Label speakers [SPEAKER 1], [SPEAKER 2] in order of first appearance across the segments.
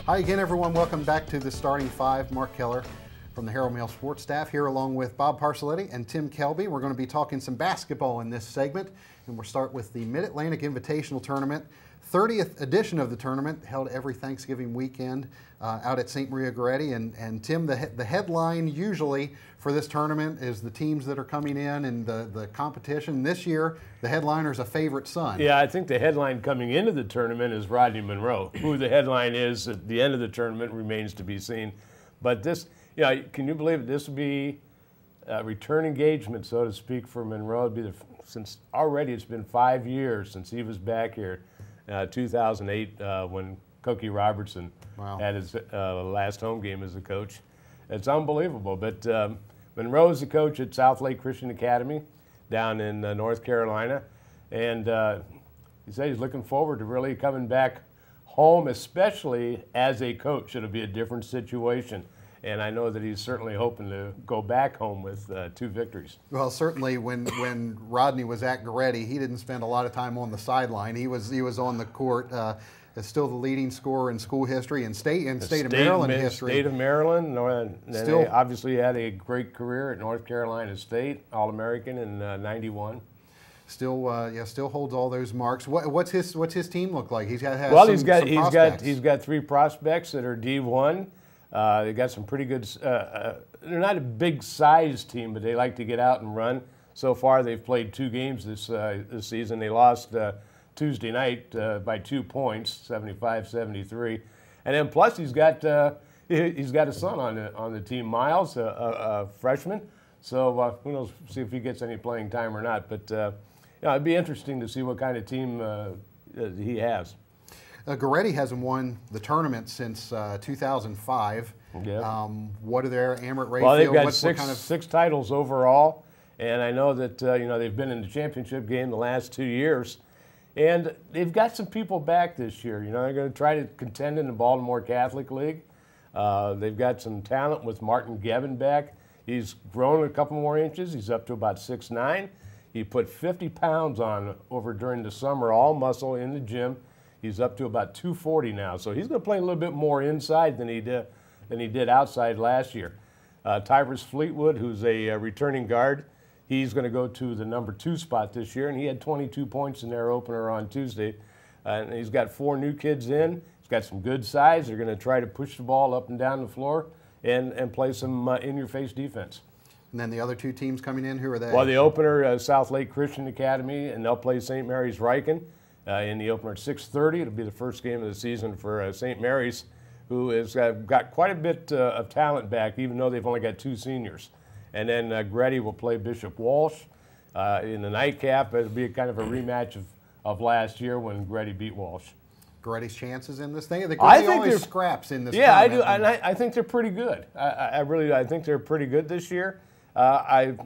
[SPEAKER 1] Hi again, everyone. Welcome back to the Starting Five. Mark Keller from the Herald-Mail sports staff here along with Bob Parcelletti and Tim Kelby. We're going to be talking some basketball in this segment, and we'll start with the Mid-Atlantic Invitational Tournament. 30th edition of the tournament, held every Thanksgiving weekend out at St. Maria Goretti. And Tim, the headline usually for this tournament is the teams that are coming in and the competition. This year, the headliner's a favorite son.
[SPEAKER 2] Yeah, I think the headline coming into the tournament is Rodney Monroe. Who the headline is at the end of the tournament remains to be seen. But this, can you believe it? This would be a return engagement, so to speak, for Monroe. It'd be since already it's been 5 years since he was back here. 2008 when Cokie Robertson had his last home game as a coach. It's unbelievable. But Monroe is the coach at South Lake Christian Academy down in North Carolina. And he said he's looking forward to really coming back home, especially as a coach. It'll be a different situation. And I know that he's certainly hoping to go back home with 2 victories.
[SPEAKER 1] Well, certainly when Rodney was at Goretti, he didn't spend a lot of time on the sideline. He was on the court. Still the leading scorer in school history and state of Maryland history.
[SPEAKER 2] State of Maryland. Still, obviously had a great career at North Carolina State, All-American in '91.
[SPEAKER 1] Still holds all those marks. What's his team look like? He's got
[SPEAKER 2] he's got 3 prospects that are D1. They got some pretty good. They're not a big size team, but they like to get out and run. So far, they've played 2 games this season. They lost Tuesday night by 2 points, 75-73, and then plus he's got a son on the team, Miles, a freshman. So who knows? See if he gets any playing time or not. But it'd be interesting to see what kind of team he has.
[SPEAKER 1] Goretti hasn't won the tournament since 2005.
[SPEAKER 2] Yeah.
[SPEAKER 1] What are their Ammett Rayfield?
[SPEAKER 2] Well, they've got six titles overall, and I know that they've been in the championship game the last 2 years, and they've got some people back this year. They're going to try to contend in the Baltimore Catholic League. They've got some talent with Martin Gevin back. He's grown a couple more inches. He's up to about 6'9". He put 50 pounds on over during the summer, all muscle in the gym. He's up to about 240 now, so he's going to play a little bit more inside than he did outside last year. Tyrus Fleetwood, who's a returning guard, he's going to go to the number 2 spot this year, and he had 22 points in their opener on Tuesday. And he's got 4 new kids in. He's got some good size. They're going to try to push the ball up and down the floor and play some in-your-face defense.
[SPEAKER 1] And then the other 2 teams coming in, who are they?
[SPEAKER 2] Well, the opener, South Lake Christian Academy, and they'll play St. Mary's Riken. In the opener at 6:30. It'll be the first game of the season for St. Mary's, who has got quite a bit of talent back, even though they've only got 2 seniors. And then Goretti will play Bishop Walsh in the nightcap. It'll be kind of a rematch of last year when Goretti beat Walsh.
[SPEAKER 1] Goretti's chances in this thing? I think there's scraps in this tournament.
[SPEAKER 2] I do, and I think they're pretty good. I think they're pretty good this year. I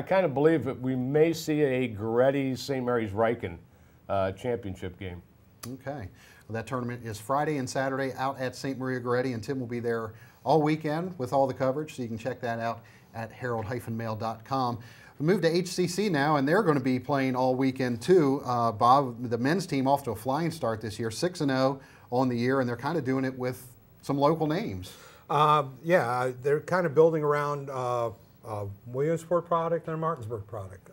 [SPEAKER 2] kind of believe that we may see a Goretti St. Mary's Riken championship game.
[SPEAKER 1] Okay. Well, that tournament is Friday and Saturday out at St. Maria Goretti, and Tim will be there all weekend with all the coverage, so you can check that out at herald-mail.com. We move to HCC now, and they're going to be playing all weekend too. Bob, the men's team off to a flying start this year, 6-0 on the year, and they're kind of doing it with some local names.
[SPEAKER 3] Yeah, they're kind of building around Williamsport product and a Martinsburg product.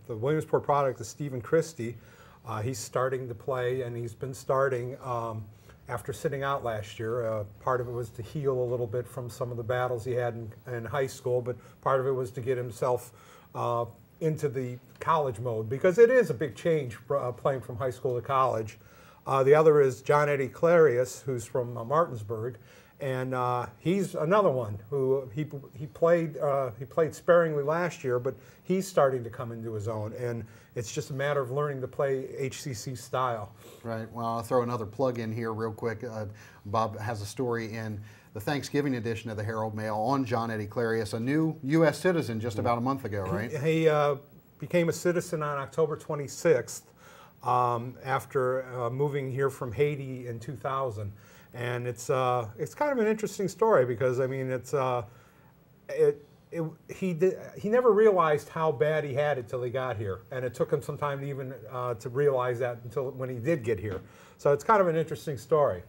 [SPEAKER 3] The Williamsport product is Stephen Christie. He's starting to play, and he's been starting after sitting out last year. Part of it was to heal a little bit from some of the battles he had in high school, but part of it was to get himself into the college mode, because it is a big change playing from high school to college. The other is John Eddie Clarius, who's from Martinsburg, and he's another one who he played sparingly last year, but he's starting to come into his own, and it's just a matter of learning to play HCC style.
[SPEAKER 1] Right. Well, I'll throw another plug in here real quick. Bob has a story in the Thanksgiving edition of the Herald-Mail on John Eddie Clarius, a new U.S. citizen just about a month ago, right?
[SPEAKER 3] He became a citizen on October 26th after moving here from Haiti in 2000. And it's kind of an interesting story, because I mean he never realized how bad he had it till he got here, and it took him some time to even to realize that until when he did get here. So it's kind of an interesting story.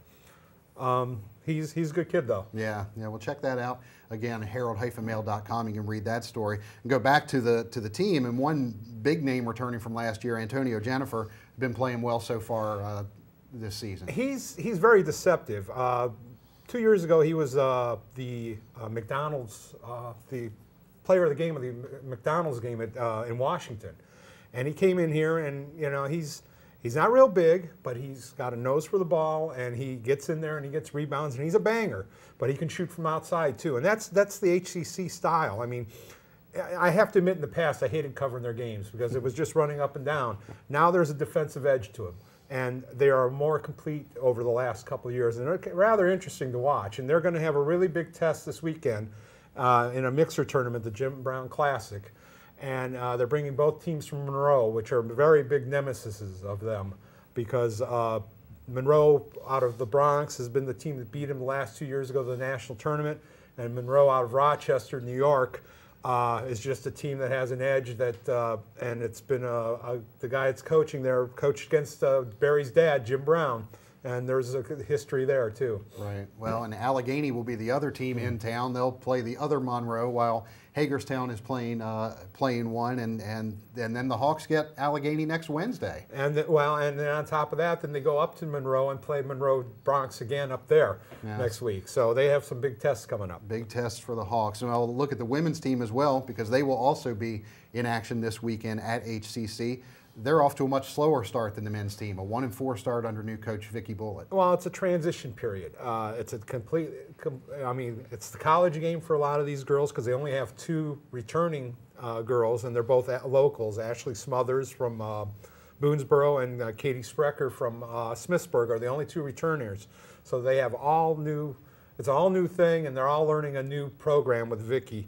[SPEAKER 3] He's a good kid, though.
[SPEAKER 1] Yeah, we'll check that out. Again, Hearld-Mail.com, you can read that story. And go back to the team, and one big name returning from last year, Antonio Jennifer, been playing well so far this season.
[SPEAKER 3] He's very deceptive. 2 years ago, he was the McDonald's, the player of the game of the McDonald's game in Washington. And he came in here, and he's not real big, but he's got a nose for the ball, and he gets in there and he gets rebounds, and he's a banger. But he can shoot from outside too, and that's the HCC style. I mean, I have to admit, in the past, I hated covering their games because it was just running up and down. Now there's a defensive edge to them, and they are more complete over the last couple of years, and they're rather interesting to watch. And they're going to have a really big test this weekend in a mixer tournament, the Jim Brown Classic. And they're bringing both teams from Monroe, which are very big nemesises of them, because Monroe out of the Bronx has been the team that beat them the last 2 years ago to the national tournament, and Monroe out of Rochester, New York, is just a team that has an edge. And it's been the guy that's coaching there coached against Barry's dad, Jim Brown. And there's a history there, too.
[SPEAKER 1] Right. Well, and Allegheny will be the other team in town. They'll play the other Monroe, while Hagerstown is playing one, and then the Hawks get Allegheny next Wednesday.
[SPEAKER 3] And then on top of that, then they go up to Monroe and play Monroe Bronx again up there next week. So they have some big tests coming up.
[SPEAKER 1] Big tests for the Hawks. And I'll look at the women's team as well, because they will also be in action this weekend at HCC. They're off to a much slower start than the men's team, a 1-4 start under new coach Vicki Bullitt.
[SPEAKER 3] Well, it's a transition period. It's a it's the college game for a lot of these girls, because they only have 2 returning girls, and they're both locals. Ashley Smothers from Boonesboro and Katie Sprecher from Smithsburg are the only 2 returners. So they have it's an all new thing, and they're all learning a new program with Vicki.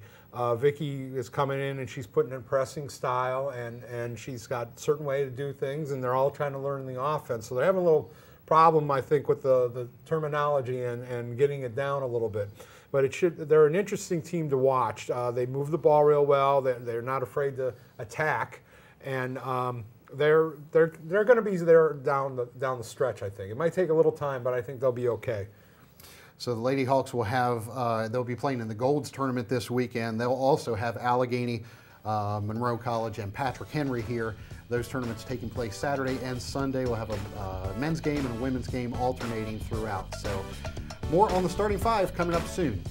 [SPEAKER 3] Vicki is coming in, and she's putting in pressing style, and she's got a certain way to do things, and they're all trying to learn the offense. So they're having a little problem, I think, with the terminology and getting it down a little bit. But they're an interesting team to watch. They move the ball real well. They're not afraid to attack, and they're going to be there down the stretch, I think. It might take a little time, but I think they'll be okay.
[SPEAKER 1] So the Lady Hawks will they'll be playing in the Golds tournament this weekend. They'll also have Allegheny, Monroe College, and Patrick Henry here. Those tournaments taking place Saturday and Sunday. We'll have a men's game and a women's game alternating throughout. So more on the starting 5 coming up soon.